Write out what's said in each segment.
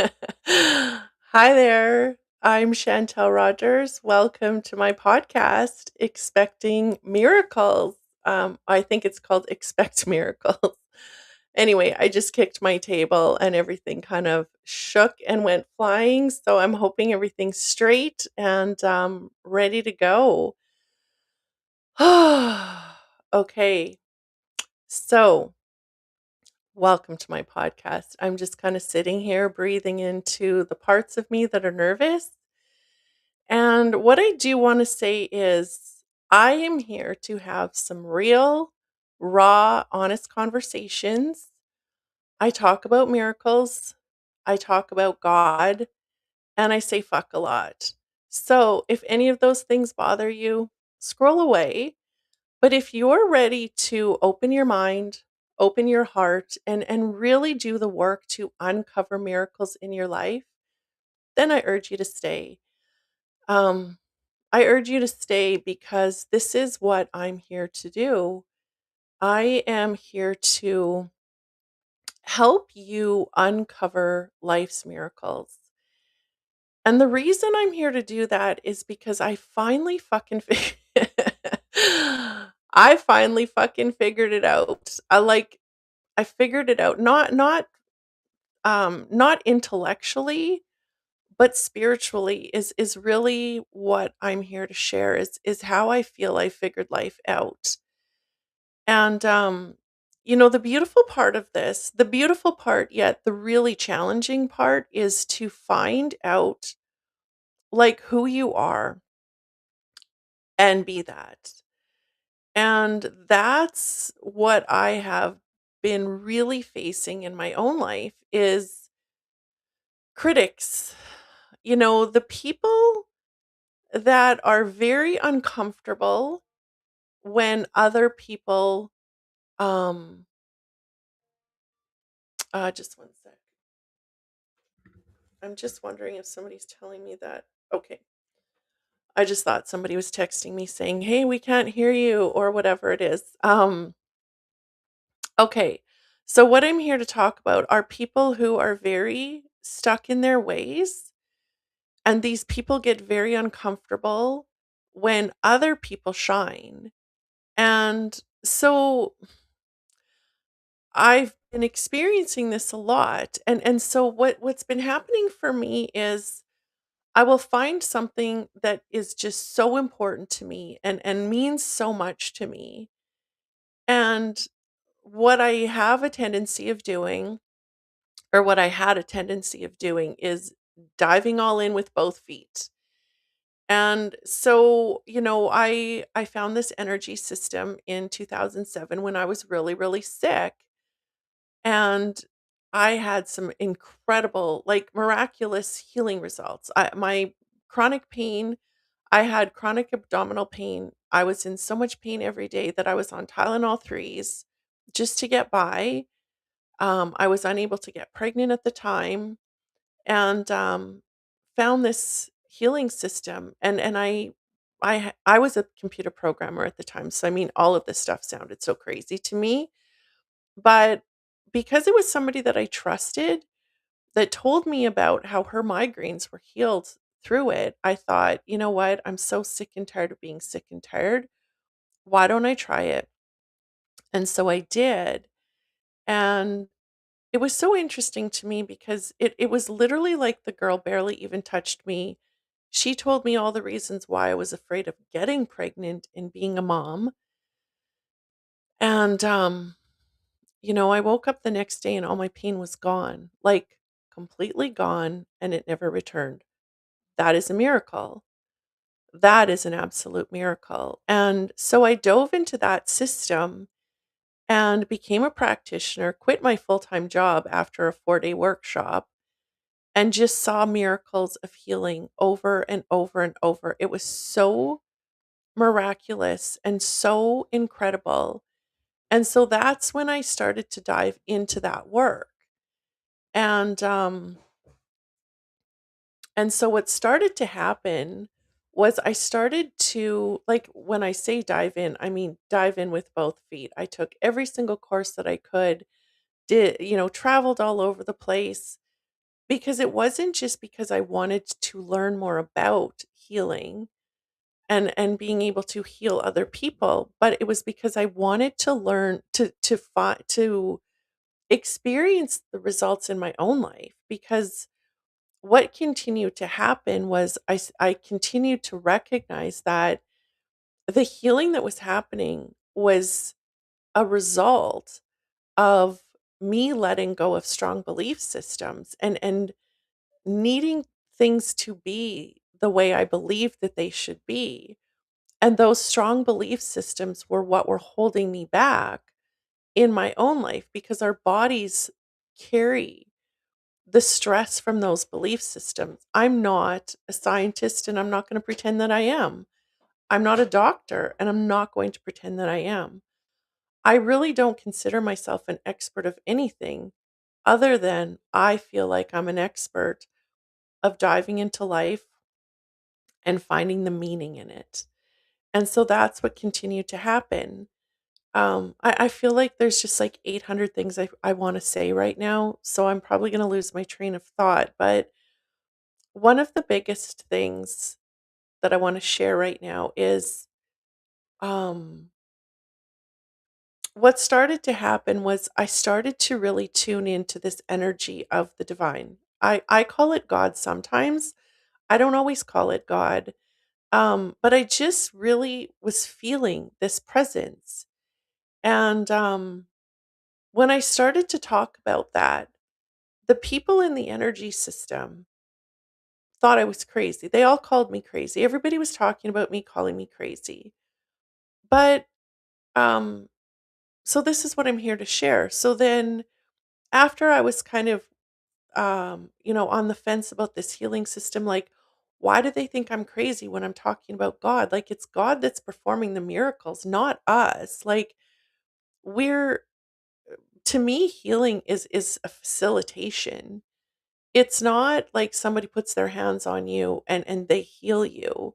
Hi there. I'm Chantelle Rodgers. Welcome to my podcast, Expecting Miracles. I think it's called Expect Miracles. Anyway, I just kicked my table and everything kind of shook and went flying. So I'm hoping everything's straight and ready to go. Okay. So, welcome to my podcast. I'm just kind of sitting here breathing into the parts of me that are nervous. And what I do want to say is, I am here to have some real, raw, honest conversations. I talk about miracles, I talk about God, and I say fuck a lot. So if any of those things bother you, scroll away. But if you're ready to open your mind, open your heart, and really do the work to uncover miracles in your life, then I urge you to stay. Um, I urge you to stay because this is what I'm here to do. I am here to help you uncover life's miracles. And the reason I'm here to do that is because I finally I finally fucking figured it out. I figured it out not intellectually, but spiritually is really what I'm here to share is how I feel I figured life out. And the beautiful part of this, the beautiful part yet the really challenging part is to find out like who you are and be that. And that's what I have been really facing in my own life is critics. The people that are very uncomfortable when other people um just one sec. I'm just wondering if somebody's telling me that. Okay. I just thought somebody was texting me saying, "Hey, we can't hear you," or whatever it is. Okay. So what I'm here to talk about are people who are very stuck in their ways, and these people get very uncomfortable when other people shine. And so I've been experiencing this a lot. And so what's been happening for me is I will find something that is just so important to me and means so much to me. And what I have a tendency of doing, or what I had a tendency of doing, is diving all in with both feet. And so, I found this energy system in 2007 when I was really, really sick. And I had some incredible, like miraculous healing results. My chronic pain, I had chronic abdominal pain. I was in so much pain every day that I was on Tylenol threes just to get by. I was unable to get pregnant at the time, and found this healing system. And I was a computer programmer at the time, so I mean, all of this stuff sounded so crazy to me, but because it was somebody that I trusted that told me about how her migraines were healed through it, I thought, you know what? I'm so sick and tired of being sick and tired. Why don't I try it? And so I did. And it was so interesting to me because it was literally like the girl barely even touched me. She told me all the reasons why I was afraid of getting pregnant and being a mom. And I woke up the next day and all my pain was gone, like completely gone, and it never returned. That is a miracle. That is an absolute miracle. And so I dove into that system and became a practitioner, quit my full time job after a 4-day workshop, and just saw miracles of healing over and over and over. It was so miraculous and so incredible. And so that's when I started to dive into that work. And so what started to happen was I started to, like, when I say dive in, I mean dive in with both feet. I took every single course that I could, traveled all over the place because it wasn't just because I wanted to learn more about healing and being able to heal other people, but it was because I wanted to learn to experience the results in my own life. Because what continued to happen was I continued to recognize that the healing that was happening was a result of me letting go of strong belief systems and needing things to be the way I believed that they should be. And those strong belief systems were what were holding me back in my own life because our bodies carry the stress from those belief systems. I'm not a scientist and I'm not going to pretend that I am. I'm not a doctor and I'm not going to pretend that I am. I really don't consider myself an expert of anything other than I feel like I'm an expert of diving into life and finding the meaning in it. And so that's what continued to happen. I feel like there's just like 800 things I want to say right now. So I'm probably going to lose my train of thought. But one of the biggest things that I want to share right now is um, what started to happen was I started to really tune into this energy of the divine. I call it God sometimes. I don't always call it God. But I just really was feeling this presence. And when I started to talk about that, the people in the energy system thought I was crazy. They all called me crazy. Everybody was talking about me, calling me crazy. But um, so this is what I'm here to share. So then after I was kind of on the fence about this healing system, like, why do they think I'm crazy when I'm talking about God? Like, it's God that's performing the miracles, not us. Like, we're to me, healing is a facilitation. It's not like somebody puts their hands on you and they heal you.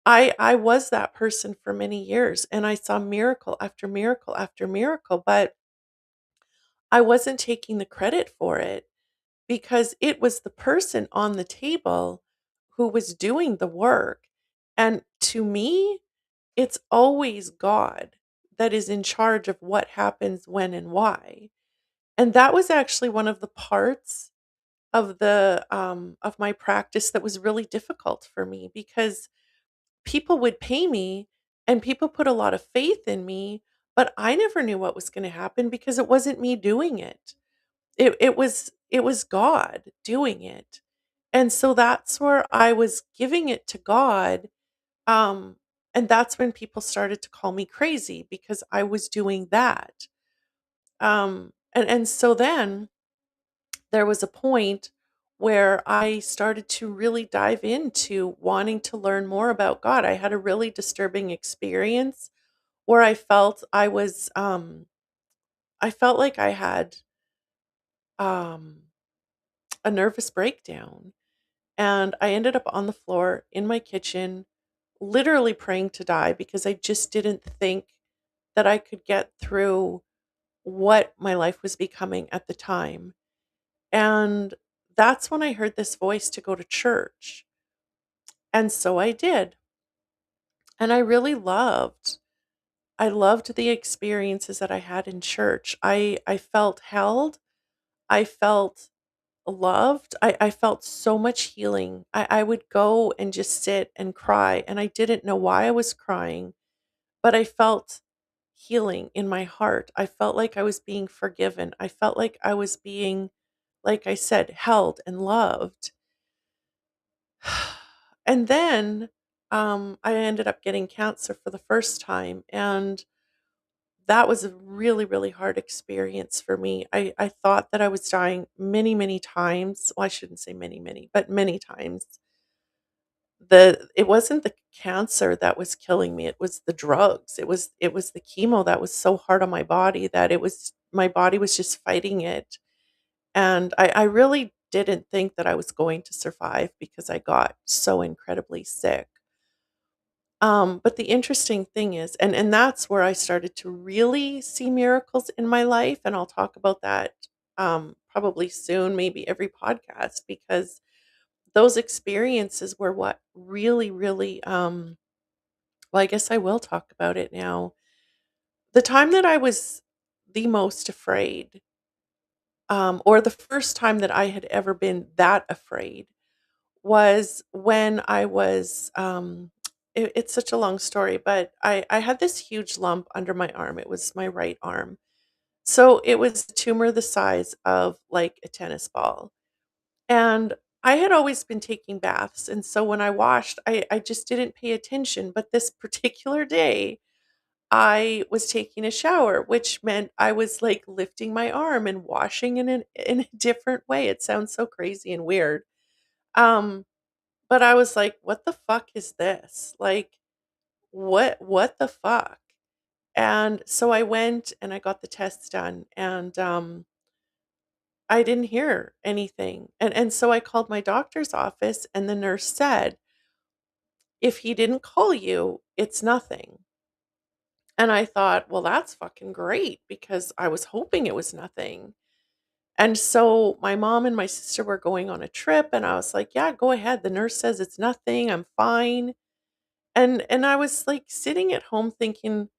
I was that person for many years and I saw miracle after miracle after miracle, but I wasn't taking the credit for it because it was the person on the table who was doing the work. And to me, it's always God that is in charge of what happens when and why. And that was actually one of the parts of my practice that was really difficult for me because people would pay me and people put a lot of faith in me, but I never knew what was going to happen because it wasn't me doing it. It was God doing it. And so that's where I was giving it to God. Um, and that's when people started to call me crazy because I was doing that. And so then there was a point where I started to really dive into wanting to learn more about God. I had a really disturbing experience where I felt like I had um a nervous breakdown. And I ended up on the floor in my kitchen, literally praying to die because I just didn't think that I could get through what my life was becoming at the time. And that's when I heard this voice to go to church. And so I did. And I loved the experiences that I had in church. I felt held. I felt loved. I felt so much healing. I would go and just sit and cry, and I didn't know why I was crying, but I felt healing in my heart. I felt like I was being forgiven. I felt like I was being, like I said, held and loved. And then I ended up getting cancer for the first time, and that was a really, really hard experience for me. I thought that I was dying many, many times. Well, I shouldn't say many, many, but many times. It wasn't the cancer that was killing me, it was the drugs. It was the chemo that was so hard on my body that it was my body was just fighting it. And I really didn't think that I was going to survive because I got so incredibly sick. But the interesting thing is, and that's where I started to really see miracles in my life, and I'll talk about that, probably soon, maybe every podcast, because those experiences were what really, really, well, I guess I will talk about it now. The time that I was the most afraid, or the first time that I had ever been that afraid, was when I was, it's such a long story, but I had this huge lump under my arm. It was my right arm. So it was a tumor the size of like a tennis ball. And I had always been taking baths. And so when I washed, I just didn't pay attention. But this particular day, I was taking a shower, which meant I was like lifting my arm and washing in a different way. It sounds so crazy and weird. Um, but I was like, "What the fuck is this? Like, what the fuck?" And so I went and I got the tests done, and, I didn't hear anything, and so I called my doctor's office, and the nurse said, "If he didn't call you, it's nothing." And I thought, "Well, that's fucking great," because I was hoping it was nothing. And so my mom and my sister were going on a trip, and I was like, "Yeah, go ahead. The nurse says it's nothing. I'm fine." And I was, like, sitting at home thinking,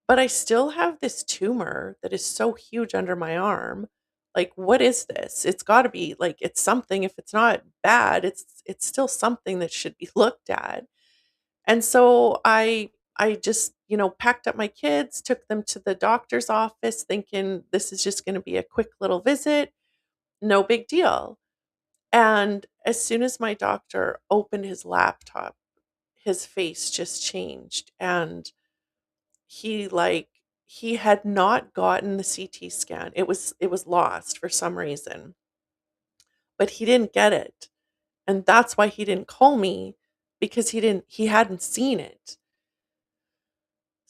"But I still have this tumor that is so huge under my arm. Like, what is this? It's gotta be like, it's something. If it's not bad, it's still something that should be looked at." And so I just, packed up my kids, took them to the doctor's office thinking this is just gonna be a quick little visit, no big deal. And as soon as my doctor opened his laptop, his face just changed, and he, like he had not gotten the CT scan. It was lost for some reason, but he didn't get it, and that's why he didn't call me, because he hadn't seen it.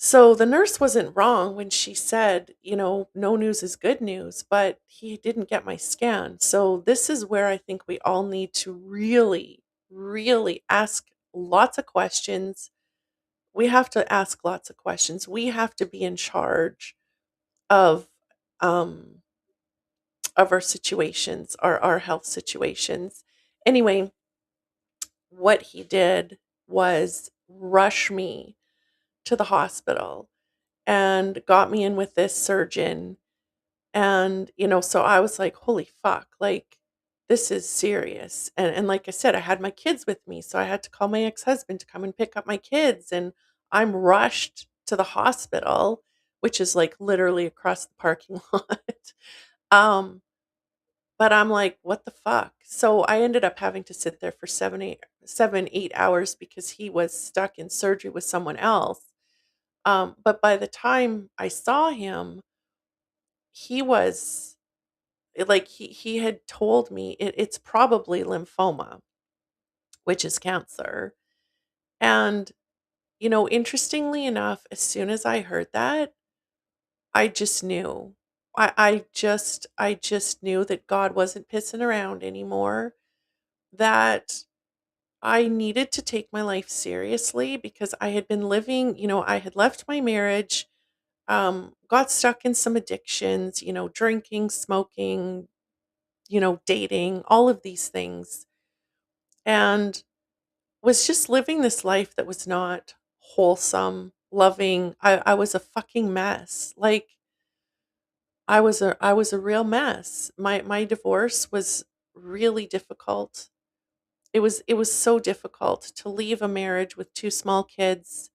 So the nurse wasn't wrong when she said, "No news is good news," but he didn't get my scan. So this is where I think we all need to really, really ask lots of questions. We have to ask lots of questions. We have to be in charge of um of our situations, our health situations. Anyway, what he did was rush me to the hospital and got me in with this surgeon. And, so I was like, holy fuck, like this is serious. And like I said, I had my kids with me. So I had to call my ex-husband to come and pick up my kids. And I'm rushed to the hospital, which is like literally across the parking lot. Um, but I'm like, what the fuck? So I ended up having to sit there for 7, 8 hours because he was stuck in surgery with someone else. But by the time I saw him, he was like he had told me it's probably lymphoma, which is cancer. And interestingly enough, as soon as I heard that, I just knew. I just knew that God wasn't pissing around anymore, that I needed to take my life seriously because I had been living, I had left my marriage, got stuck in some addictions, drinking, smoking, dating, all of these things, and was just living this life that was not wholesome, loving. I was a fucking mess. Like I was a real mess. My divorce was really difficult. It was so difficult to leave a marriage with two small kids.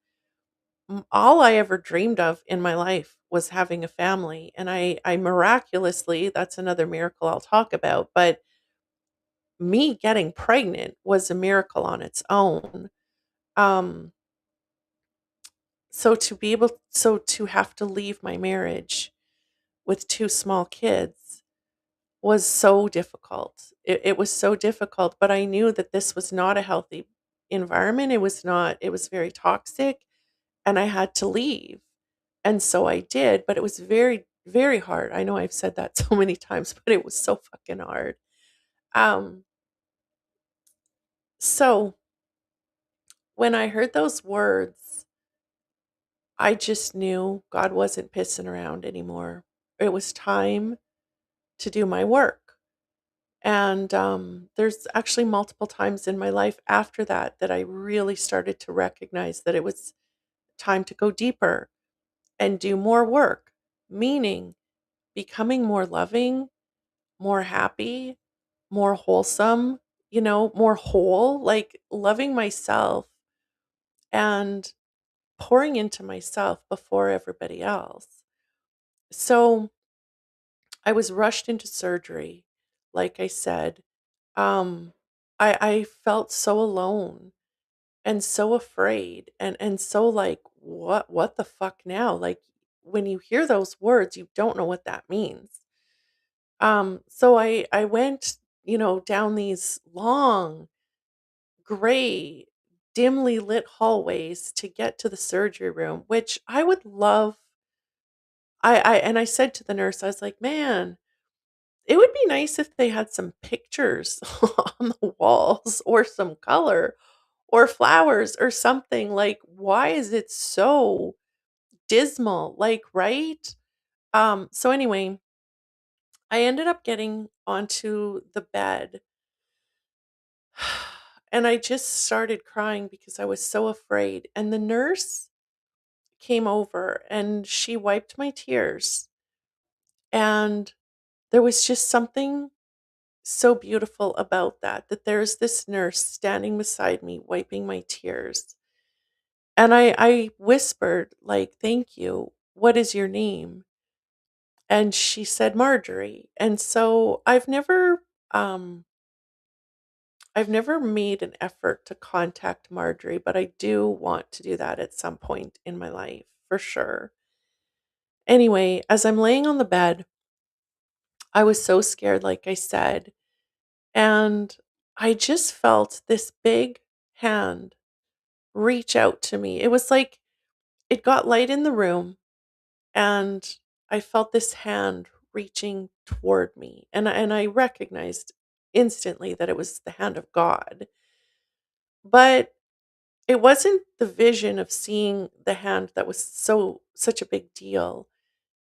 All I ever dreamed of in my life was having a family, and I miraculously, that's another miracle I'll talk about, but me getting pregnant was a miracle on its own. Um, so to have to leave my marriage with 2 small kids was so difficult. It was so difficult, but I knew that this was not a healthy environment. It was very toxic, and I had to leave. And so I did, but it was very, very hard. I know I've said that so many times, but it was so fucking hard. Um, so when I heard those words, I just knew God wasn't pissing around anymore. It was time to do my work. And there's actually multiple times in my life after that that I really started to recognize that it was time to go deeper and do more work, meaning becoming more loving, more happy, more wholesome, more whole, like loving myself and pouring into myself before everybody else. So I was rushed into surgery, like I said. Um, I felt so alone and so afraid and so like what the fuck now? Like when you hear those words, you don't know what that means. So I went, down these long, gray, dimly lit hallways to get to the surgery room, which I would love. I said to the nurse, I was like, man, it would be nice if they had some pictures on the walls or some color or flowers or something. Like, why is it so dismal? Like, right? So anyway, I ended up getting onto the bed and I just started crying because I was so afraid. And the nurse came over and she wiped my tears. And there was just something so beautiful about that, that there's this nurse standing beside me wiping my tears. And I whispered, like, thank you. What is your name? And she said, Marjorie. And so um, I've never made an effort to contact Marjorie, but I do want to do that at some point in my life, for sure. Anyway, as I'm laying on the bed, I was so scared, like I said, and I just felt this big hand reach out to me. It was like it got light in the room and I felt this hand reaching toward me. And I recognized instantly that it was the hand of God. But it wasn't the vision of seeing the hand that was such a big deal.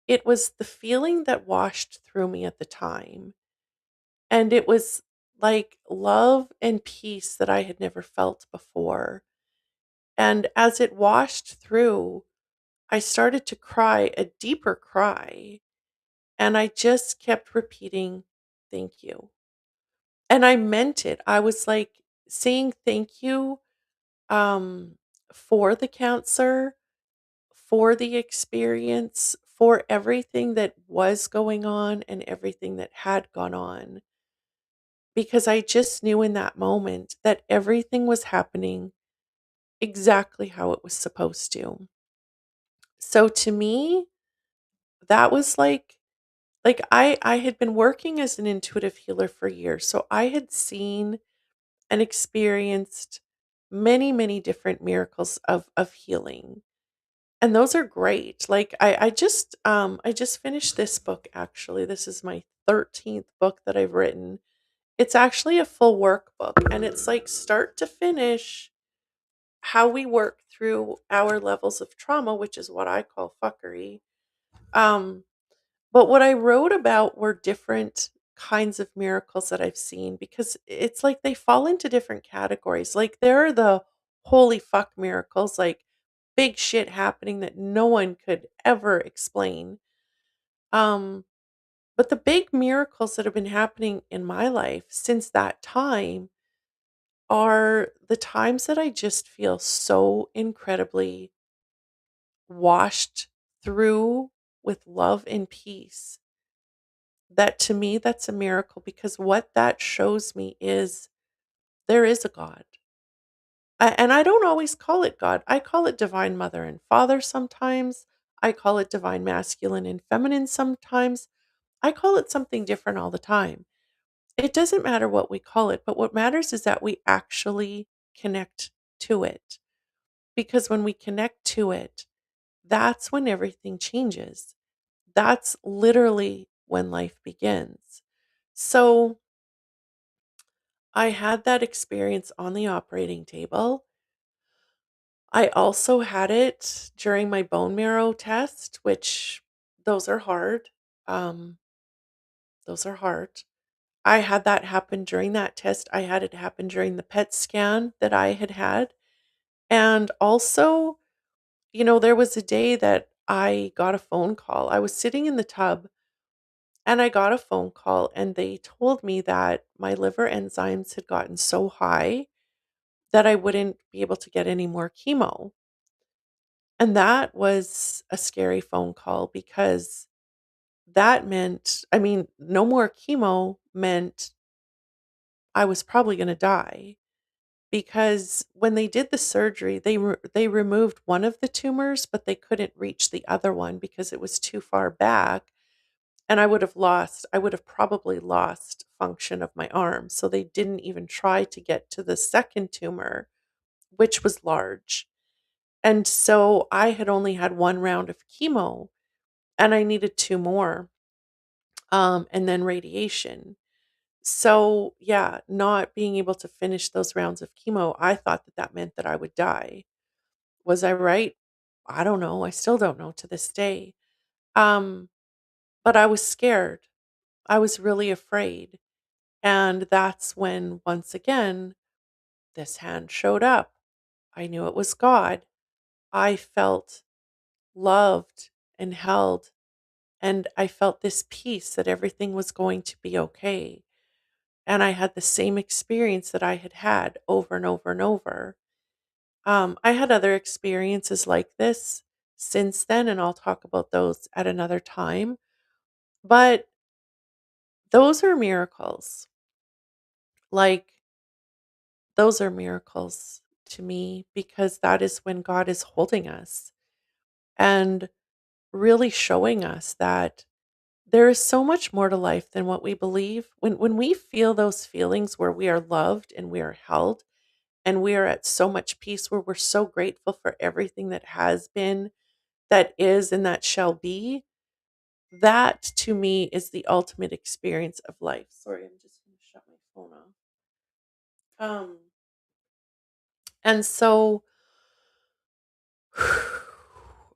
It was the feeling that washed through me at the time. And it was like love and peace that I had never felt before. And as it washed through, I started to cry a deeper cry. And I just kept repeating, thank you. And I meant it. I was like saying thank you um, for the cancer, for the experience, for everything that was going on and everything that had gone on. Because I just knew in that moment that everything was happening exactly how it was supposed to. So to me, that was like I had been working as an intuitive healer for years. So I had seen and experienced many, many different miracles of healing. And those are great. Like I just finished this book actually. This is my 13th book that I've written. It's actually a full workbook and it's like start to finish how we work through our levels of trauma, which is what I call fuckery. Um but what I wrote about were different kinds of miracles that I've seen because it's like they fall into different categories. Like there are the holy fuck miracles, like big shit happening that no one could ever explain. Um, but the big miracles that have been happening in my life since that time are the times that I just feel so incredibly washed through with love and peace. That to me, that's a miracle because what that shows me is there is a God. And I don't always call it God. I call it divine mother and father sometimes. I call it divine masculine and feminine sometimes. I call it something different all the time. It doesn't matter what we call it, but what matters is that we actually connect to it. Because when we connect to it, that's when everything changes. That's literally when life begins. So, I had that experience on the operating table. I also had it during my bone marrow test, which those are hard. Um, those are hard. I had that happen during that test. I had it happen during the PET scan that I had had. And also, there was a day that I got a phone call. I was sitting in the tub and I got a phone call, and they told me that my liver enzymes had gotten so high that I wouldn't be able to get any more chemo. And that was a scary phone call because that meant, I mean, no more chemo meant I was probably going to die, because when they did the surgery, they removed one of the tumors, but they couldn't reach the other one because it was too far back, and I would have probably lost function of my arm. So they didn't even try to get to the second tumor, which was large. And so I had only had one round of chemo and I needed two more, and then radiation. So, yeah, not being able to finish those rounds of chemo, I thought that that meant that I would die. Was I right? I don't know. I still don't know to this day. Um, but I was scared. I was really afraid. And that's when, once again, this hand showed up. I knew it was God. I felt loved and held, and I felt this peace that everything was going to be okay. And I had the same experience that I had had over and over and over. I had other experiences like this since then, and I'll talk about those at another time. But those are miracles. Like, those are miracles to me because that is when God is holding us and really showing us that there is so much more to life than what we believe. When we feel those feelings where we are loved and we are held and we are at so much peace, where we're so grateful for everything that has been, that is, and that shall be, that to me is the ultimate experience of life. Sorry, I'm just going to shut my phone off. Um, and so,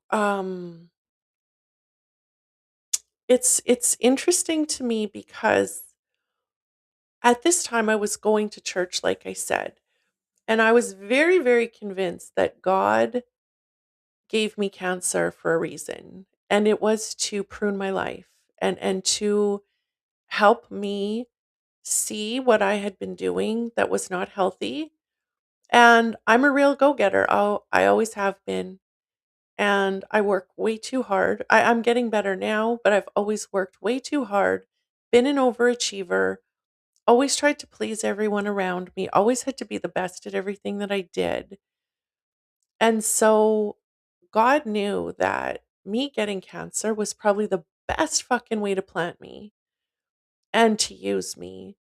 um, it's interesting to me because at this time I was going to church, like I said, and I was very, very convinced that God gave me cancer for a reason, and it was to prune my life and to help me see what I had been doing that was not healthy. And I'm a real go-getter. I always have been. And I work way too hard. I'm getting better now, but I've always worked way too hard, been an overachiever, always tried to please everyone around me, always had to be the best at everything that I did. And so God knew that me getting cancer was probably the best fucking way to plant me and to use me.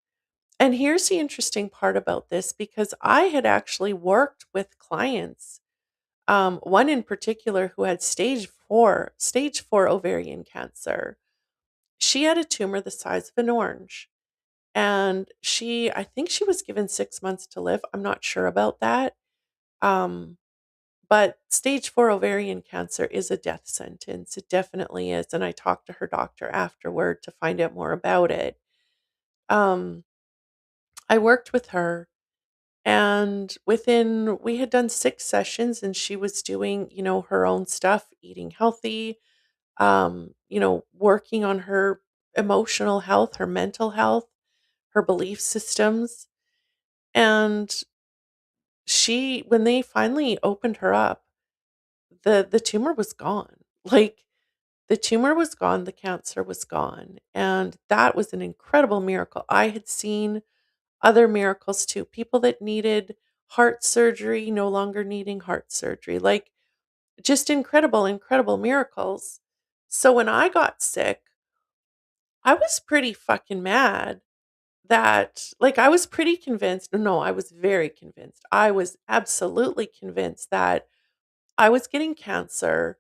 And here's the interesting part about this, because I had actually worked with clients, one in particular who had stage 4 ovarian cancer. She had a tumor the size of an orange. And I think she was given 6 months to live. I'm not sure about that. Um, but stage 4 ovarian cancer is a death sentence. It definitely is. And I talked to her doctor afterward to find out more about it. Um, I worked with her, and we had done 6 sessions, and she was doing, her own stuff, eating healthy, working on her emotional health, her mental health, her belief systems. And when they finally opened her up, the tumor was gone. Like, the tumor was gone, the cancer was gone. And that was an incredible miracle. I had seen other miracles too. People that needed heart surgery no longer needing heart surgery. Like, just incredible, incredible miracles. So when I got sick, I was pretty fucking mad that, like, I was pretty convinced. No, I was very convinced. I was absolutely convinced that I was getting cancer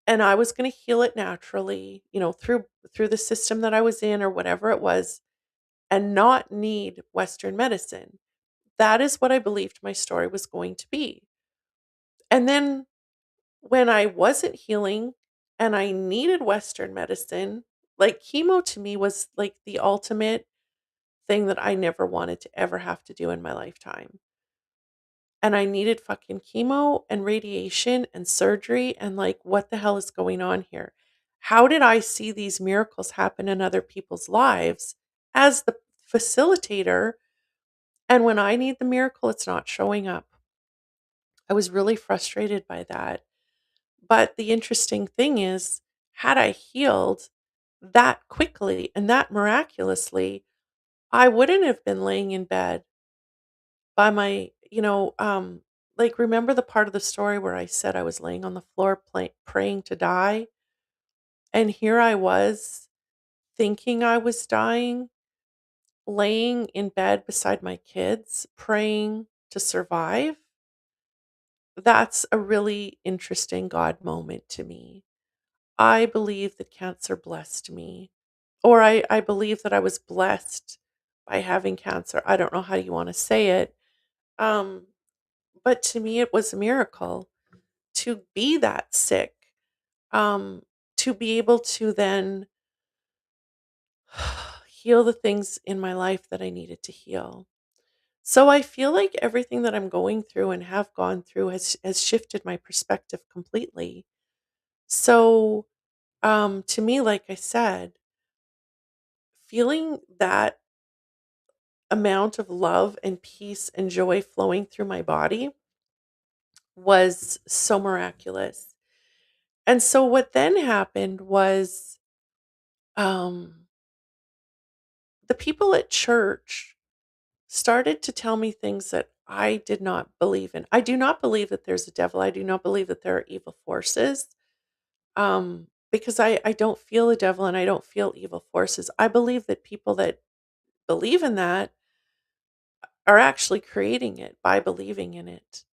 and I was going to heal it naturally, through the system that I was in or whatever it was, and not need Western medicine. That is what I believed my story was going to be. And then when I wasn't healing and I needed Western medicine, like, chemo to me was like the ultimate. thing that I never wanted to ever have to do in my lifetime. And I needed fucking chemo and radiation and surgery, and, like, what the hell is going on here? How did I see these miracles happen in other people's lives as the facilitator, and when I need the miracle, it's not showing up? I was really frustrated by that. But the interesting thing is, had I healed that quickly and that miraculously, I wouldn't have been laying in bed by my, like, remember the part of the story where I said I was laying on the floor praying to die? And here I was thinking I was dying, laying in bed beside my kids, praying to survive. That's a really interesting God moment to me. I believe that cancer blessed me, or I believe that I was blessed by having cancer. I don't know how you want to say it. Um, but to me, it was a miracle to be that sick, um, to be able to then heal the things in my life that I needed to heal. So I feel like everything that I'm going through and have gone through has shifted my perspective completely. So to me, like I said, feeling that amount of love and peace and joy flowing through my body was so miraculous. And so what then happened was um the people at church started to tell me things that I did not believe in. I do not believe that there's a devil. I do not believe that there are evil forces. Because I don't feel the devil and I don't feel evil forces. I believe that people that believe in that are actually creating it by believing in it.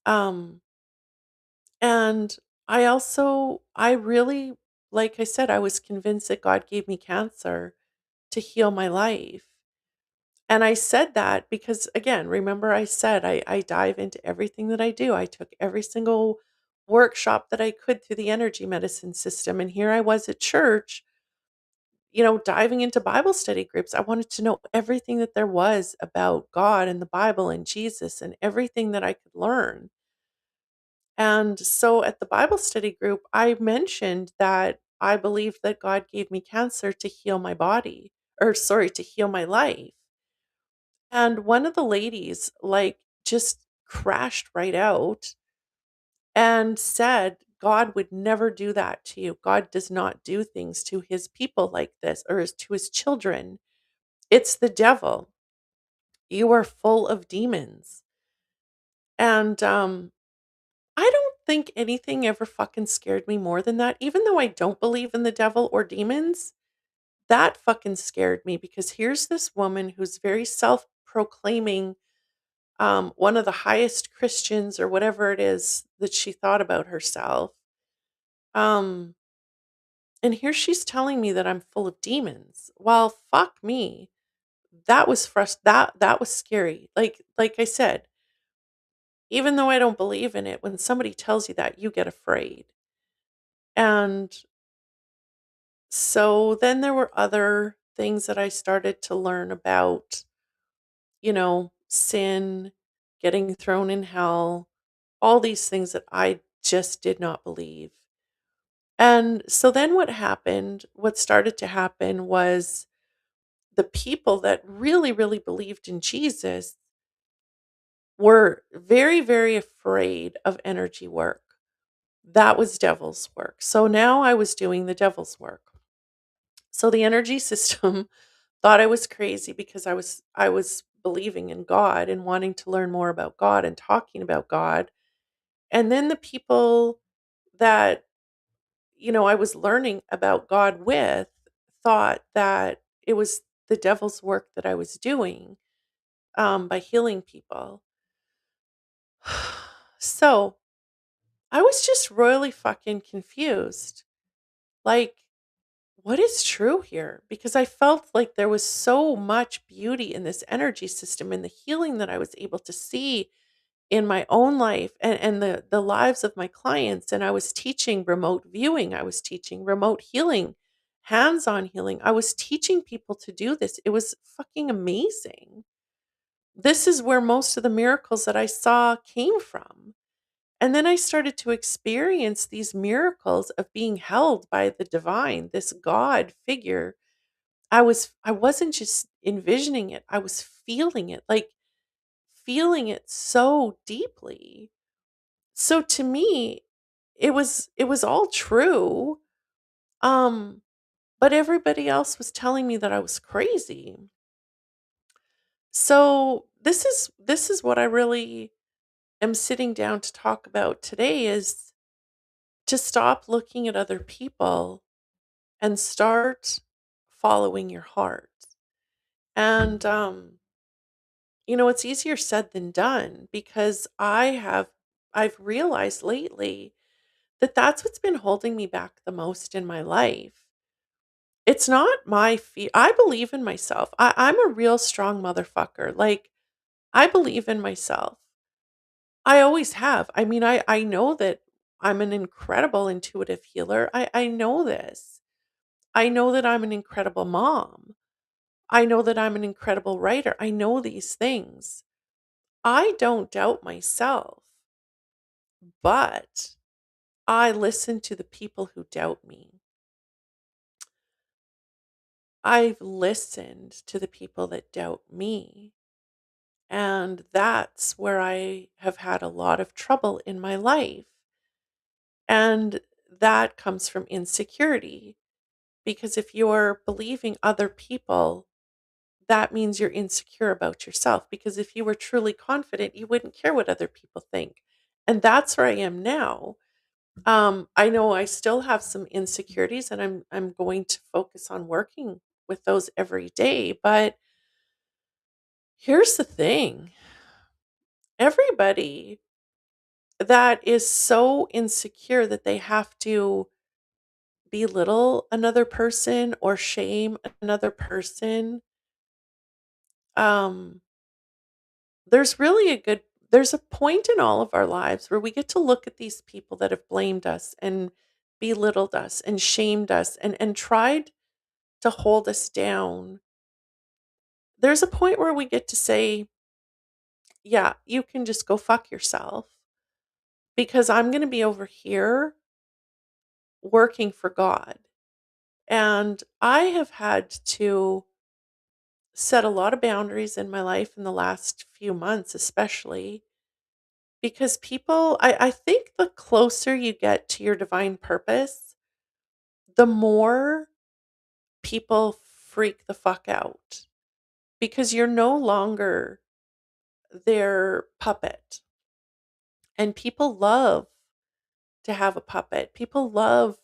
Um, and I really, like I said, I was convinced that God gave me cancer to heal my life. And I said that because, again, remember I said I dive into everything that I do. I took every single workshop that I could through the energy medicine system. And here I was at church, diving into Bible study groups. I wanted to know everything that there was about God and the Bible and Jesus and everything that I could learn. And so at the Bible study group, I mentioned that I believed that God gave me cancer to heal my body, or sorry, to heal my life. And one of the ladies, like, just crashed right out and said, God would never do that to you. God does not do things to his people like this or to his children. It's the devil. You are full of demons. And I don't think anything ever fucking scared me more than that. Even though I don't believe in the devil or demons, that fucking scared me because here's this woman who's very self proclaiming one of the highest Christians or whatever it is that she thought about herself. Um, and here she's telling me that I'm full of demons. Well, fuck me. That was that was scary. Like I said, even though I don't believe in it, when somebody tells you that, you get afraid. And so then there were other things that I started to learn about, sin, getting thrown in hell, all these things that I just did not believe. And so then what started to happen was the people that really, really believed in Jesus were very, very afraid of energy work. That was devil's work. So now I was doing the devil's work. So the energy system thought I was crazy because I was believing in God and wanting to learn more about God and talking about God. And then the people that I was learning about God with thought that it was the devil's work that I was doing by healing people. So I was just royally fucking confused. Like, what is true here? Because I felt like there was so much beauty in this energy system and the healing that I was able to see in my own life and the lives of my clients. And I was teaching remote viewing, I was teaching remote healing, hands-on healing. I was teaching people to do this. It was fucking amazing. This is where most of the miracles that I saw came from. And then I started to experience these miracles of being held by the divine, this God figure. I wasn't just envisioning it, I was feeling it, like feeling it so deeply. So to me, it was all true. Um, but everybody else was telling me that I was crazy. So this is what I really am sitting down to talk about today is to stop looking at other people and start following your heart. And it's easier said than done because I've realized lately that that's what's been holding me back the most in my life. It's not my fear. I believe in myself. I'm a real strong motherfucker. Like, I believe in myself. I always have. I mean, I know that I'm an incredible intuitive healer. I know this. I know that I'm an incredible mom. I know that I'm an incredible writer. I know these things. I don't doubt myself, but I listen to the people who doubt me. I've listened to the people that doubt me. And that's where I have had a lot of trouble in my life. And that comes from insecurity. Because if you're believing other people, that means you're insecure about yourself. Because if you were truly confident, you wouldn't care what other people think. And that's where I am now. I know I still have some insecurities and I'm going to focus on working with those every day. But here's the thing. Everybody that is so insecure that they have to belittle another person or shame another person, um, there's really there's a point in all of our lives where we get to look at these people that have blamed us and belittled us and shamed us and tried to hold us down. There's a point where we get to say, yeah, you can just go fuck yourself because I'm going to be over here working for God. And I have had to set a lot of boundaries in my life in the last few months, especially because I think the closer you get to your divine purpose, the more people freak the fuck out because you're no longer their puppet. And people love to have a puppet. People love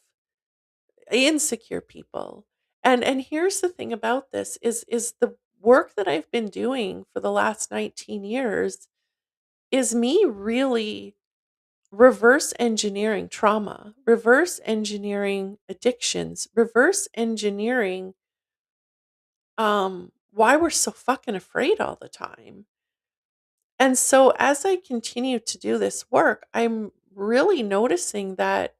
insecure people. And here's the thing about this is the work that I've been doing for the last 19 years is me really reverse engineering trauma, reverse engineering addictions, reverse engineering why we're so fucking afraid all the time. And so as I continue to do this work, I'm really noticing that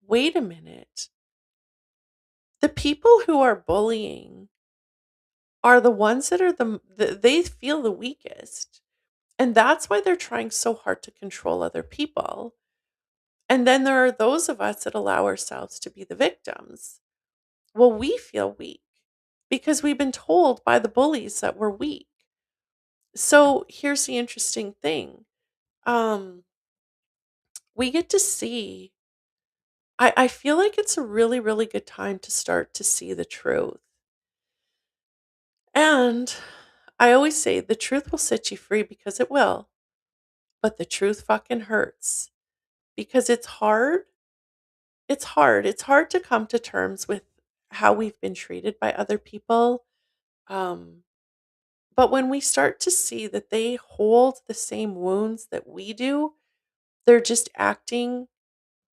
wait a minute. The people who are bullying are the ones that are they feel the weakest. And that's why they're trying so hard to control other people. And then there are those of us that allow ourselves to be the victims. Well, we feel weak because we've been told by the bullies that we're weak. So here's the interesting thing. Um, we get to see, I feel like it's a really, really good time to start to see the truth. And I always say the truth will set you free because it will, but the truth fucking hurts because it's hard. It's hard. It's hard to come to terms with how we've been treated by other people. Um, but when we start to see that they hold the same wounds that we do, they're just acting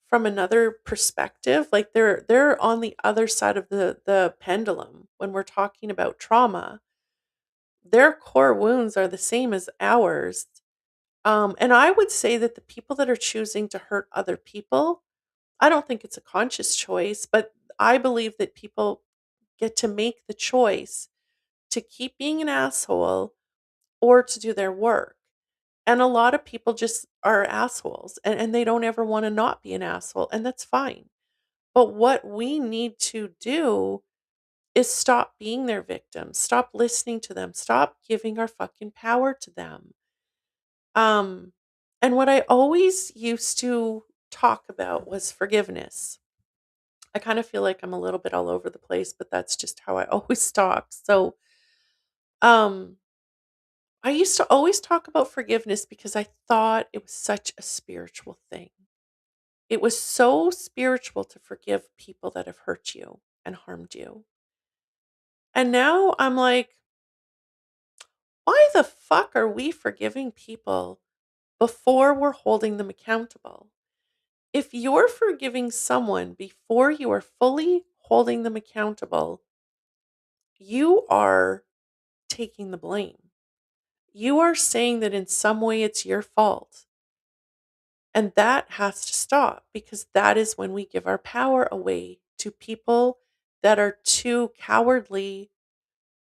from another perspective. Like they're on the other side of the pendulum when we're talking about trauma. Their core wounds are the same as ours. And I would say that the people that are choosing to hurt other people, I don't think it's a conscious choice, but I believe that people get to make the choice to keep being an asshole or to do their work. And a lot of people just are assholes and they don't ever want to not be an asshole, and that's fine. But what we need to do is stop being their victims, stop listening to them, stop giving our fucking power to them. Um, and what I always used to talk about was forgiveness. I kind of feel like I'm a little bit all over the place, but that's just how I always talk. So, um, I used to always talk about forgiveness because I thought it was such a spiritual thing. It was so spiritual to forgive people that have hurt you and harmed you. And now I'm like, why the fuck are we forgiving people before we're holding them accountable? If you're forgiving someone before you are fully holding them accountable, you are taking the blame. You are saying that in some way it's your fault. And that has to stop because that is when we give our power away to people that are too cowardly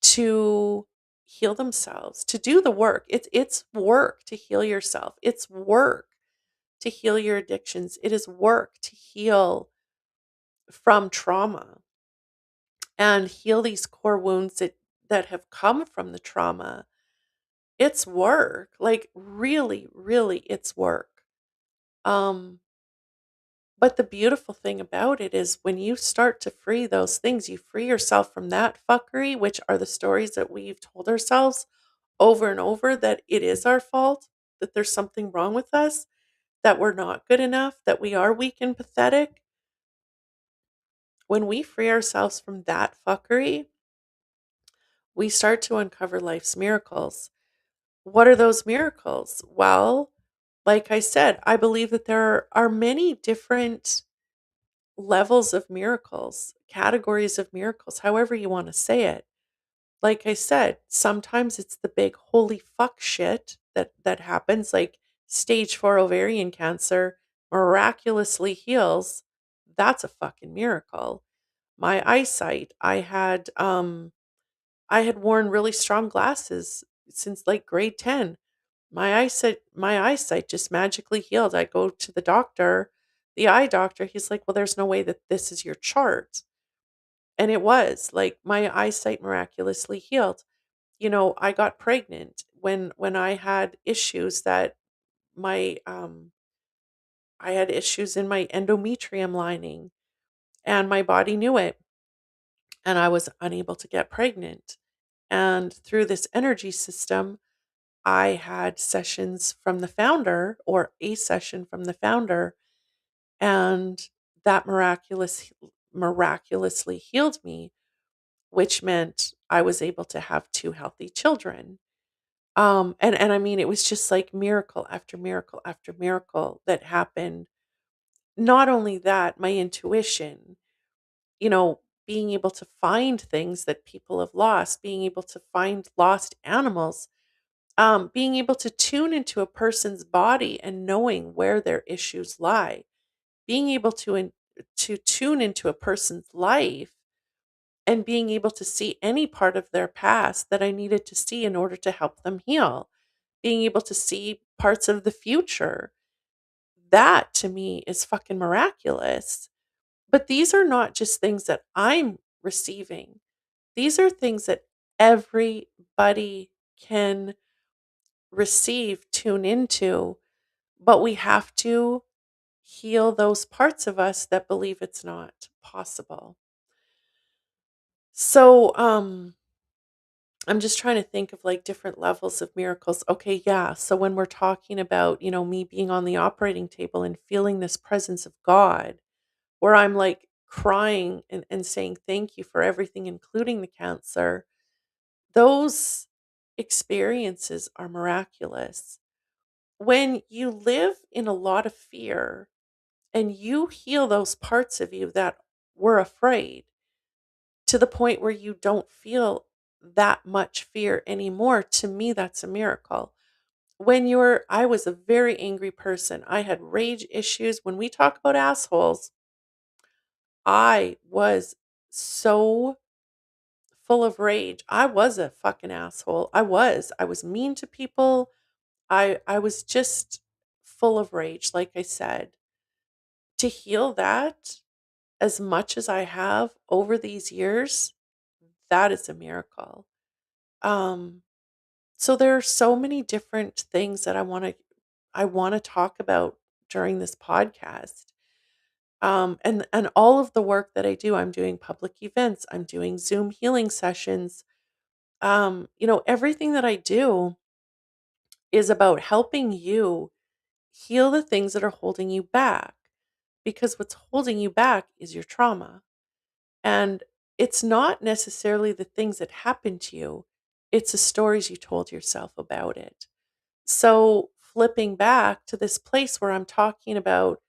to heal themselves, to do the work. It's work to heal yourself. It's work to heal your addictions. It is work to heal from trauma and heal these core wounds that have come from the trauma. It's work. Like really, really it's work. Um but the beautiful thing about it is when you start to free those things, you free yourself from that fuckery, which are the stories that we've told ourselves over and over that it is our fault, that there's something wrong with us, that we're not good enough, that we are weak and pathetic. When we free ourselves from that fuckery, we start to uncover life's miracles. What are those miracles? Well, like I said, I believe that there are many different levels of miracles, categories of miracles, however you want to say it. Like I said, sometimes it's the big holy fuck shit that happens, like stage 4 ovarian cancer miraculously heals. That's a fucking miracle. My eyesight, I had worn really strong glasses since like grade 10. My eyesight just magically healed. I go to the doctor, the eye doctor, he's like, "Well, there's no way that this is your chart." And it was. Like my eyesight miraculously healed. I got pregnant when I had issues that my I had issues in my endometrium lining and my body knew it and I was unable to get pregnant. And through this energy system, I had sessions from the founder or a session from the founder, and that miraculously healed me, which meant I was able to have two healthy children. And I mean, it was just like miracle after miracle after miracle that happened. Not only that, my intuition, being able to find things that people have lost, being able to find lost animals, being able to tune into a person's body and knowing where their issues lie, being able to tune into a person's life and being able to see any part of their past that I needed to see in order to help them heal, being able to see parts of the future. That to me is fucking miraculous. But these are not just things that I'm receiving. These are things that everybody can receive, tune into, but we have to heal those parts of us that believe it's not possible. So, I'm just trying to think of like different levels of miracles. Okay, yeah. So when we're talking about, me being on the operating table and feeling this presence of God, where I'm like crying and saying thank you for everything, including the cancer, those experiences are miraculous. When you live in a lot of fear and you heal those parts of you that were afraid to the point where you don't feel that much fear anymore, to me, that's a miracle. I was a very angry person. I had rage issues. When we talk about assholes, I was so full of rage. I was a fucking asshole. I was. I was mean to people. I was just full of rage, like I said. To heal that as much as I have over these years, that is a miracle. Um, so there are so many different things that I want to talk about during this podcast. And all of the work that I do, I'm doing public events, I'm doing Zoom healing sessions. Everything that I do is about helping you heal the things that are holding you back, because what's holding you back is your trauma. And it's not necessarily the things that happened to you, it's the stories you told yourself about it. So, flipping back to this place where I'm talking about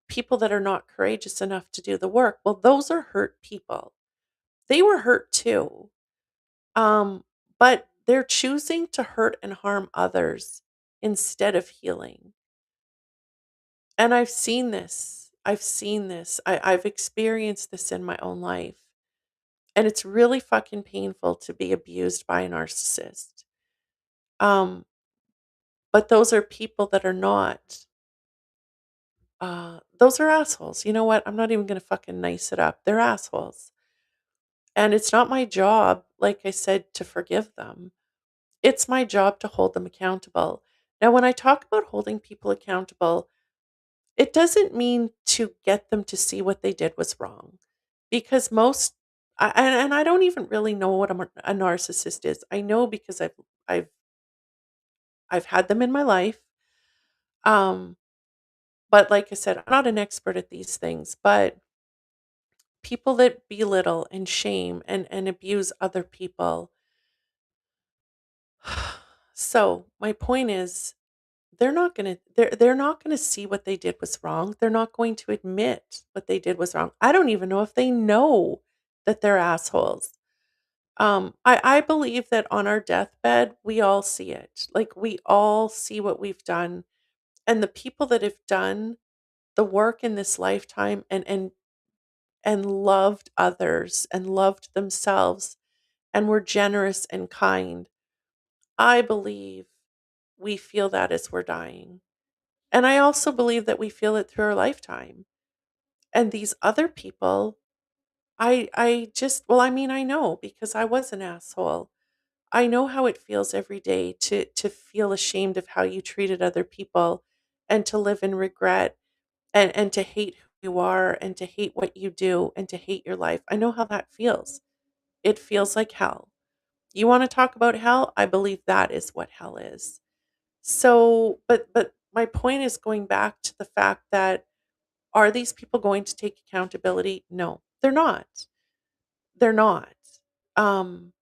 people that are not courageous enough to do the work, well, those are hurt people. They were hurt too. Um, but they're choosing to hurt and harm others instead of healing. And I've seen this. I've seen this. I've experienced this in my own life. And it's really fucking painful to be abused by a narcissist. Um, but those are people that are not, those are assholes. You know what? I'm not even going to fucking nice it up. They're assholes. And it's not my job, like I said, to forgive them. It's my job to hold them accountable. Now, when I talk about holding people accountable, it doesn't mean to get them to see what they did was wrong, because and I don't even really know what a narcissist is. I know because I've I've had them in my life. Um, but like I said, I'm not an expert at these things. But people that belittle and shame and abuse other people. So my point is, they're not gonna see what they did was wrong. They're not going to admit what they did was wrong. I don't even know if they know that they're assholes. I believe that on our deathbed, we all see it. Like, we all see what we've done, and the people that have done the work in this lifetime and loved others and loved themselves and were generous and kind. I believe we feel that as we're dying. And I also believe that we feel it through our lifetime. And these other people, I just, well, I mean, I know because I was an asshole. I know how it feels every day to feel ashamed of how you treated other people, and to live in regret, and to hate who you are, and to hate what you do, and to hate your life. I know how that feels. It feels like hell. You want to talk about hell? I believe that is what hell is. So, but my point is going back to the fact that, are these people going to take accountability? No, they're not. They're not. Um,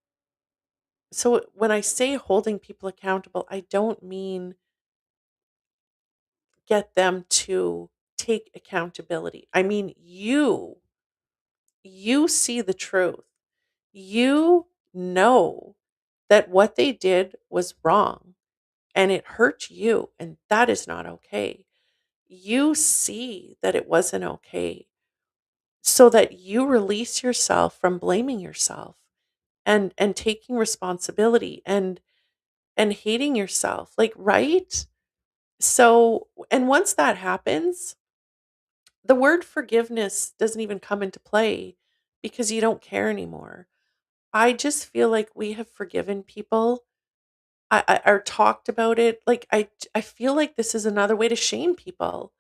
so when I say holding people accountable, I don't mean get them to take accountability. I mean, you see the truth. You know that what they did was wrong and it hurt you, and that is not okay. You see that it wasn't okay, so that you release yourself from blaming yourself and taking responsibility and hating yourself, like, right? So, and once that happens, the word forgiveness doesn't even come into play, because you don't care anymore. I just feel like we have forgiven people. Or talked about it. Like, I feel like this is another way to shame people.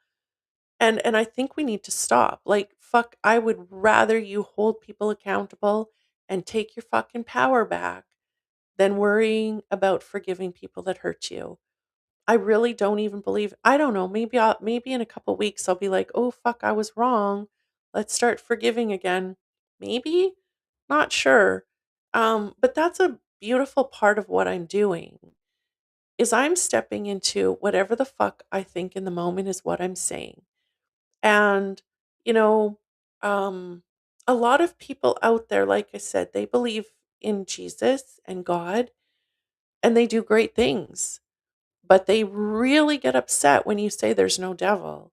And I think we need to stop. Like, fuck, I would rather you hold people accountable and take your fucking power back than worrying about forgiving people that hurt you. I really don't even believe, I don't know, maybe in a couple weeks I'll be like, "Oh fuck, I was wrong. Let's start forgiving again." Maybe? Not sure. But that's a beautiful part of what I'm doing, is I'm stepping into whatever the fuck I think in the moment is what I'm saying. And, you know, um, a lot of people out there, like I said, they believe in Jesus and God, and they do great things, but they really get upset when you say there's no devil.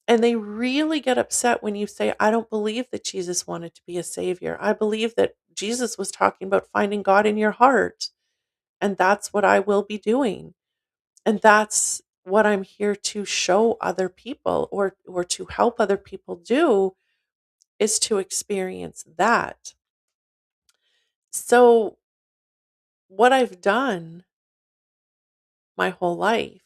And they really get upset when you say, I don't believe that Jesus wanted to be a savior. I believe that Jesus was talking about finding God in your heart. And that's what I will be doing. And that's what I'm here to show other people or to help other people do is to experience that. So what I've done my whole life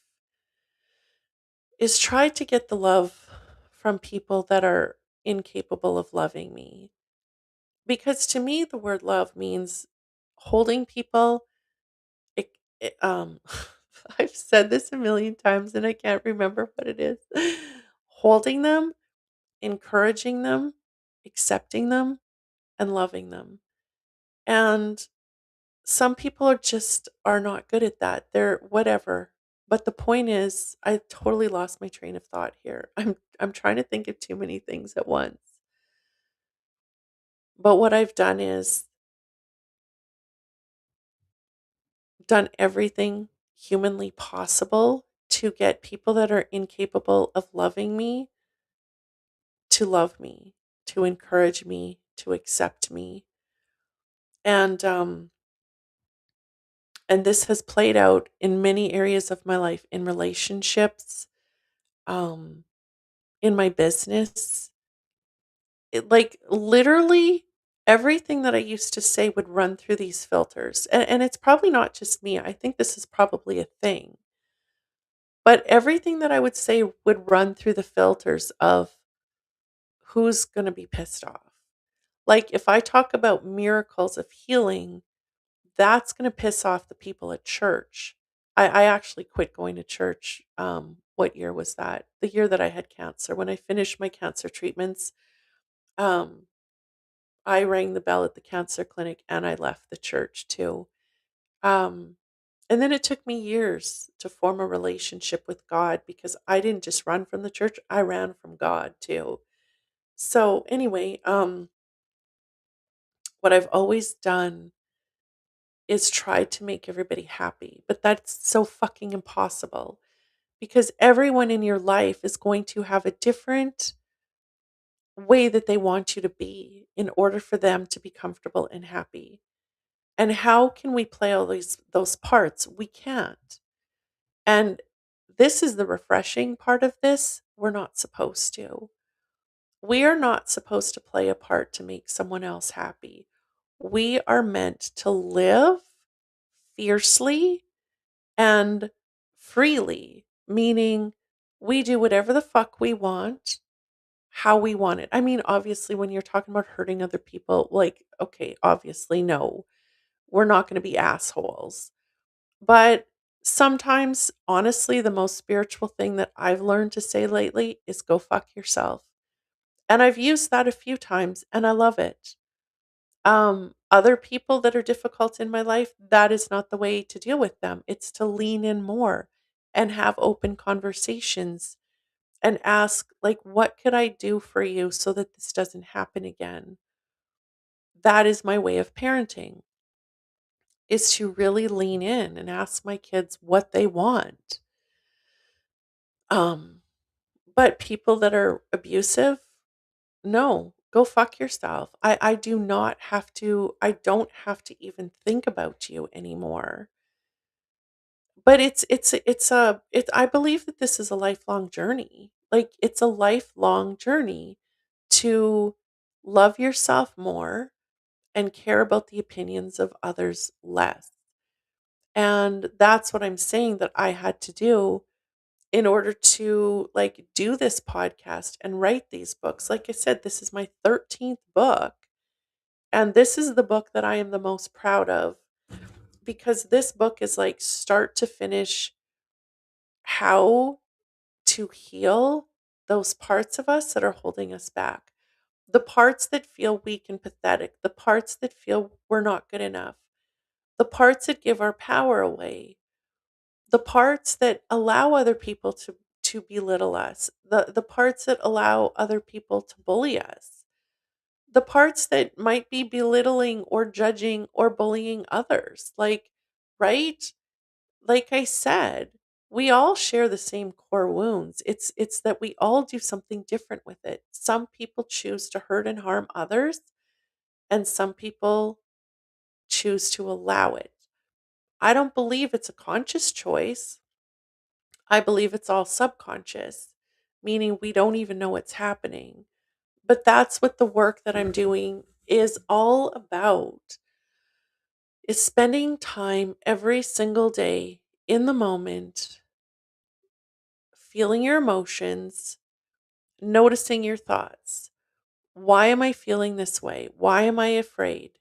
is try to get the love from people that are incapable of loving me. Because to me, the word love means holding people. It, it, I've said this a million times and I can't remember what it is. Holding them, encouraging them, accepting them, and loving them. And some people are not good at that. They're whatever. But the point is, I totally lost my train of thought here. I'm trying to think of too many things at once. But what I've done is done everything humanly possible to get people that are incapable of loving me to love me, to encourage me, to accept me. And and this has played out in many areas of my life, in relationships, um in my business. Like literally everything that I used to say would run through these filters. And it's probably not just me. I think this is probably a thing. But everything that I would say would run through the filters of who's going to be pissed off. Like if I talk about miracles of healing, that's going to piss off the people at church. I actually quit going to church. What year was that? The year that I had cancer. When I finished my cancer treatments, um, I rang the bell at the cancer clinic and I left the church too. Um, and then it took me years to form a relationship with God because I didn't just run from the church, I ran from God too. So anyway, what I've always done is try to make everybody happy, but that's so fucking impossible because everyone in your life is going to have a different way that they want you to be in order for them to be comfortable and happy. And how can we play all those parts? We can't. And this is the refreshing part of this. We're not supposed to. We are not supposed to play a part to make someone else happy. We are meant to live fiercely and freely, meaning we do whatever the fuck we want, how we want it. I mean, obviously, when you're talking about hurting other people, like, okay, obviously, no, we're not going to be assholes. But sometimes, honestly, the most spiritual thing that I've learned to say lately is go fuck yourself. And I've used that a few times and I love it. Other people that are difficult in my life, that is not the way to deal with them. It's to lean in more and have open conversations and ask, like, what could I do for you so that this doesn't happen again? That is my way of parenting, is to really lean in and ask my kids what they want. Um, but people that are abusive, no, go fuck yourself. I do not have to, I don't have to even think about you anymore. But I believe that this is a lifelong journey. Like it's a lifelong journey to love yourself more and care about the opinions of others less. And that's what I'm saying that I had to do in order to like do this podcast and write these books. Like I said, this is my 13th book. And this is the book that I am the most proud of because this book is like start to finish how to heal those parts of us that are holding us back. The parts that feel weak and pathetic, the parts that feel we're not good enough, the parts that give our power away, the parts that allow other people to belittle us, the parts that allow other people to bully us, the parts that might be belittling or judging or bullying others. Like, right? Like I said, We all share the same core wounds. It's that we all do something different with it. Some people choose to hurt and harm others, and some people choose to allow it. I don't believe it's a conscious choice. I believe it's all subconscious, meaning we don't even know what's happening. But that's what the work that I'm doing is all about, is spending time every single day in the moment, feeling your emotions, noticing your thoughts. Why am I feeling this way? Why am I afraid?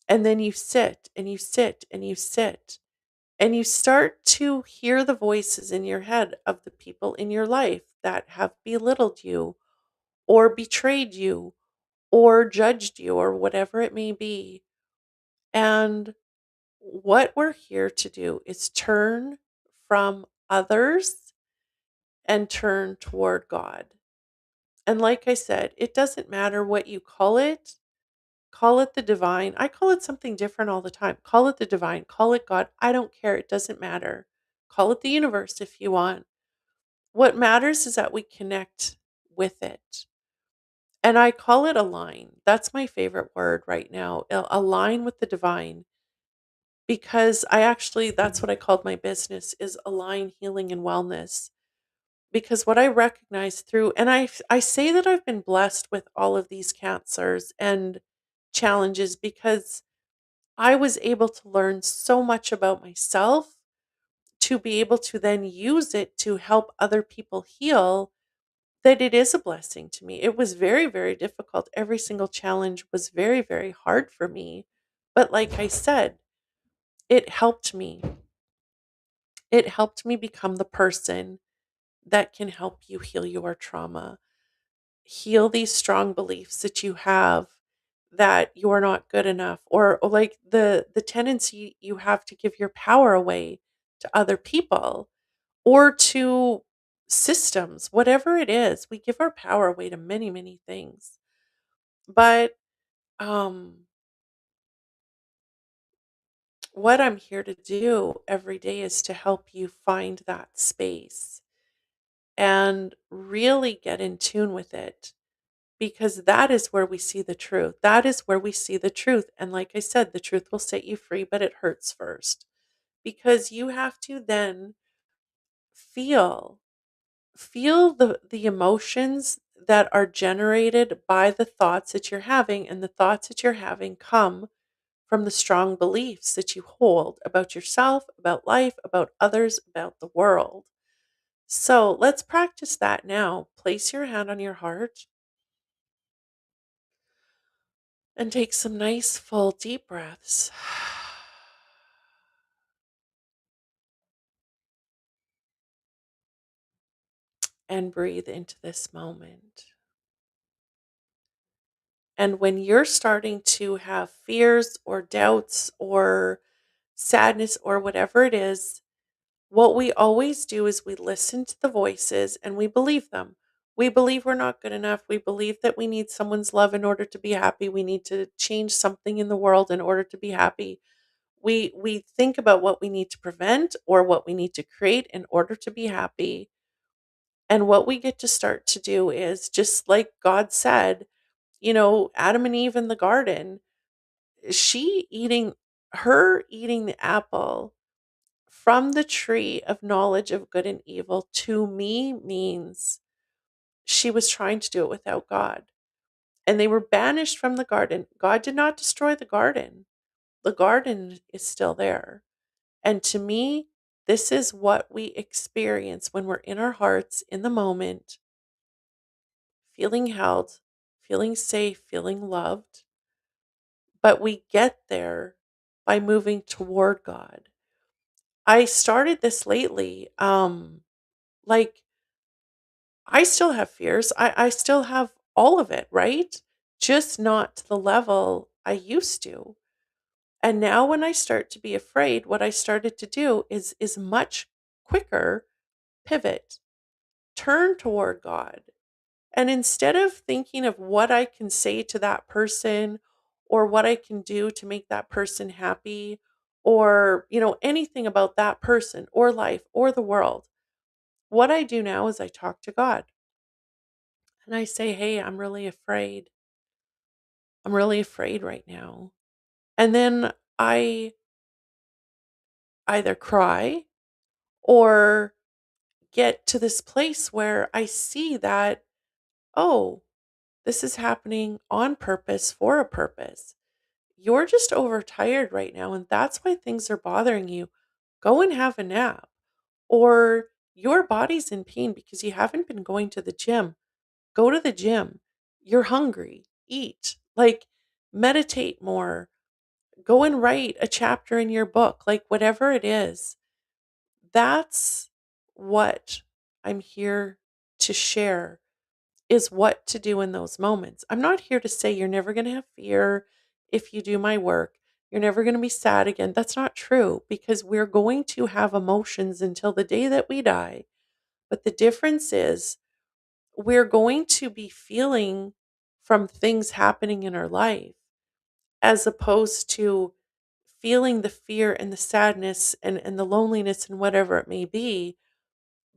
And then you sit and you sit and you sit and you start to hear the voices in your head of the people in your life that have belittled you or betrayed you or judged you or whatever it may be. And what we're here to do is turn from others and turn toward God. And like I said, it doesn't matter what you call it. Call it the divine. I call it something different all the time. Call it the divine. Call it God. I don't care. It doesn't matter. Call it the universe if you want. What matters is that we connect with it. And I call it align. That's my favorite word right now. Align with the divine, because I actually, that's what I called my business, is Align Healing and Wellness. Because what I recognize through, and I say that I've been blessed with all of these cancers and challenges because I was able to learn so much about myself to be able to then use it to help other people heal, that it is a blessing to me. It was very, very difficult. Every single challenge was very, very hard for me. But like I said, it helped me. It helped me become the person that can help you heal your trauma, heal these strong beliefs that you have that you're not good enough, or like the tendency you have to give your power away to other people or to systems, whatever it is. We give our power away to many, many things. But um what I'm here to do every day is to help you find that space and really get in tune with it, because that is where we see the truth. That is where we see the truth. And like I said, the truth will set you free, but it hurts first, because you have to then feel the emotions that are generated by the thoughts that you're having, and the thoughts that you're having come from the strong beliefs that you hold about yourself, about life, about others, about the world. So let's practice that now. Place your hand on your heart and take some nice, full, deep breaths. And breathe into this moment. And when you're starting to have fears or doubts or sadness or whatever it is, what we always do is we listen to the voices and we believe them. We believe we're not good enough. We believe that we need someone's love in order to be happy. We need to change something in the world in order to be happy. We think about what we need to prevent or what we need to create in order to be happy. And what we get to start to do is, just like God said, Adam and Eve in the garden, she eating her eating the apple from the tree of knowledge of good and evil, to me means she was trying to do it without God. And they were banished from the garden. God did not destroy the garden. The garden is still there. And to me, this is what we experience when we're in our hearts in the moment, feeling held, feeling safe, feeling loved. But we get there by moving toward God. I started this lately. Like, I still have fears. I still have all of it, right? Just not to the level I used to. And now when I start to be afraid, what I started to do is much quicker pivot, turn toward God. And instead of thinking of what I can say to that person or what I can do to make that person happy or, anything about that person or life or the world. What I do now is I talk to God and I say, "Hey, I'm really afraid. I'm really afraid right now." And then I either cry or get to this place where I see that, oh, this is happening on purpose for a purpose. You're just overtired right now, and that's why things are bothering you. Go and have a nap. Or your body's in pain because you haven't been going to the gym. Go to the gym. You're hungry. Eat. Like, meditate more. Go and write a chapter in your book. Like, whatever it is, that's what I'm here to share, is what to do in those moments. I'm not here to say you're never going to have fear if you do my work. You're never going to be sad again. That's not true, because we're going to have emotions until the day that we die. But the difference is we're going to be feeling from things happening in our life, as opposed to feeling the fear and the sadness and the loneliness and whatever it may be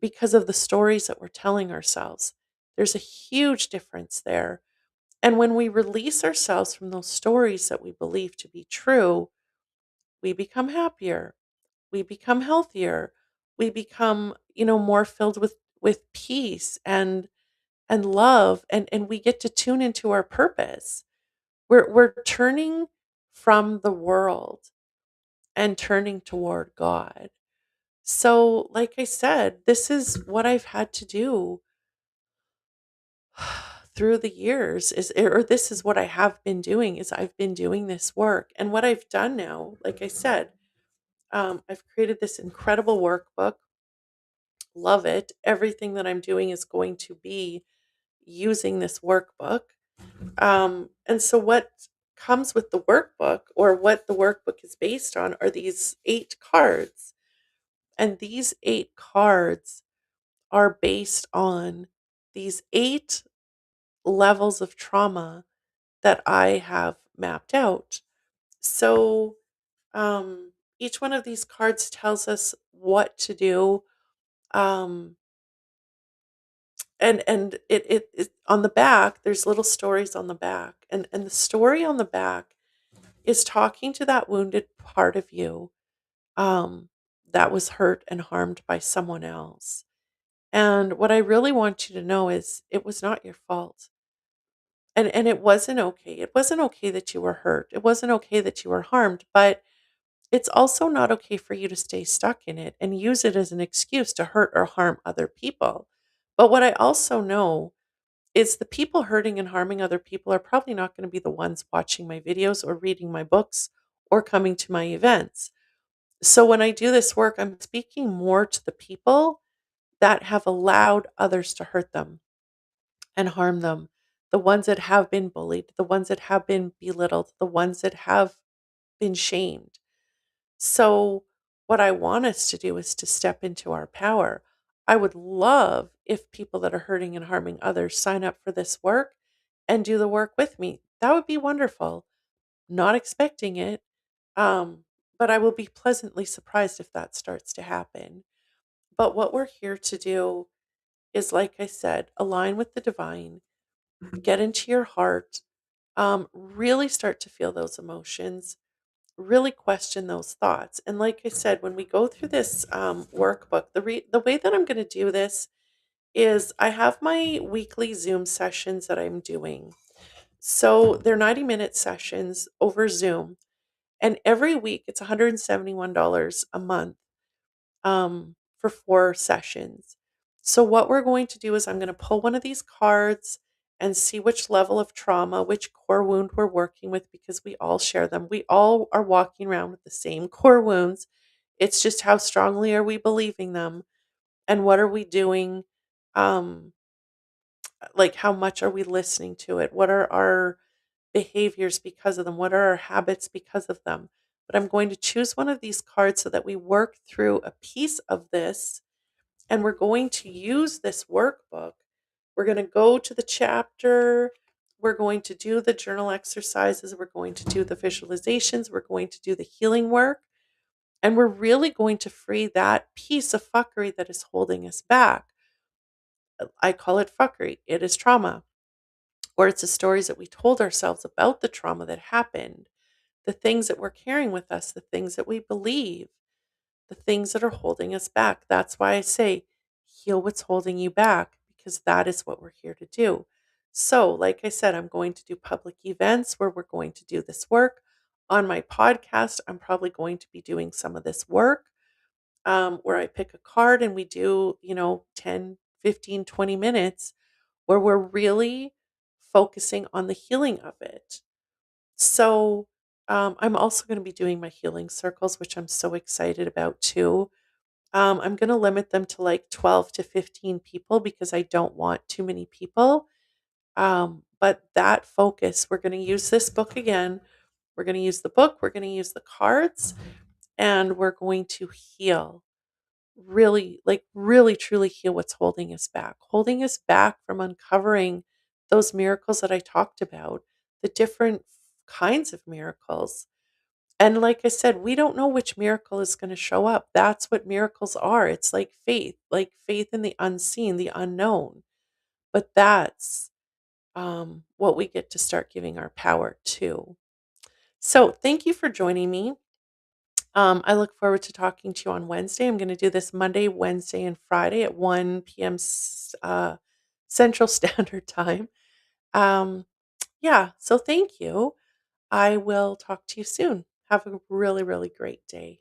because of the stories that we're telling ourselves. There's a huge difference there. And when we release ourselves from those stories that we believe to be true, we become happier, we become healthier, we become, more filled with peace and love, and we get to tune into our purpose. We're turning from the world and turning toward God. So, like I said, this is what I've had to do through the years, or this is what I have been doing, is I've been doing this work. And what I've done now, like I said, I've created this incredible workbook. Love it. Everything that I'm doing is going to be using this workbook. And so what comes with the workbook, or what the workbook is based on, are these 8 cards. And these 8 cards are based on these 8 levels of trauma that I have mapped out. So each one of these cards tells us what to do. Um, and it on the back, there's little stories on the back. And the story on the back is talking to that wounded part of you um, that was hurt and harmed by someone else. And what I really want you to know is it was not your fault. And it wasn't okay. It wasn't okay that you were hurt. It wasn't okay that you were harmed, but it's also not okay for you to stay stuck in it and use it as an excuse to hurt or harm other people. But what I also know is the people hurting and harming other people are probably not going to be the ones watching my videos or reading my books or coming to my events. So when I do this work, I'm speaking more to the people that have allowed others to hurt them and harm them, the ones that have been bullied, the ones that have been belittled, the ones that have been shamed. So, what I want us to do is to step into our power. I would love if people that are hurting and harming others sign up for this work and do the work with me. That would be wonderful. Not expecting it, um, but I will be pleasantly surprised if that starts to happen. But what we're here to do is, like I said, align with the divine, get into your heart, really start to feel those emotions, really question those thoughts. And like I said, when we go through this workbook, the way that I'm going to do this is I have my weekly Zoom sessions that I'm doing. So they're 90-minute sessions over Zoom. And every week it's $171 a month for 4 sessions. So, what we're going to do is I'm going to pull one of these cards and see which level of trauma, which core wound we're working with, because we all share them. We all are walking around with the same core wounds. It's just how strongly are we believing them, and what are we doing? Um, like, how much are we listening to it? What are our behaviors because of them? What are our habits because of them? But I'm going to choose one of these cards so that we work through a piece of this, and we're going to use this workbook. We're going to go to the chapter. We're going to do the journal exercises. We're going to do the visualizations. We're going to do the healing work. And we're really going to free that piece of fuckery that is holding us back. I call it fuckery. It is trauma, or it's the stories that we told ourselves about the trauma that happened, the things that we're carrying with us, the things that we believe, the things that are holding us back. That's why I say heal what's holding you back, because that is what we're here to do. So, like I said, I'm going to do public events where we're going to do this work. On my podcast, I'm probably going to be doing some of this work, where I pick a card and we do, 10, 15, 20 minutes where we're really focusing on the healing of it. So, I'm also going to be doing my healing circles, which I'm so excited about too. I'm going to limit them to like 12 to 15 people because I don't want too many people. But that focus, we're going to use this book again. We're going to use the book, we're going to use the cards, and we're going to heal. Really, like, really truly heal what's holding us back from uncovering those miracles that I talked about, the different kinds of miracles. And like I said, we don't know which miracle is going to show up. That's what miracles are. It's like faith in the unseen, the unknown. But that's what we get to start giving our power to. So thank you for joining me. I look forward to talking to you on Wednesday. I'm going to do this Monday, Wednesday, and Friday at 1 p.m. Central Standard Time. Um, yeah, so thank you. I will talk to you soon. Have a really, really great day.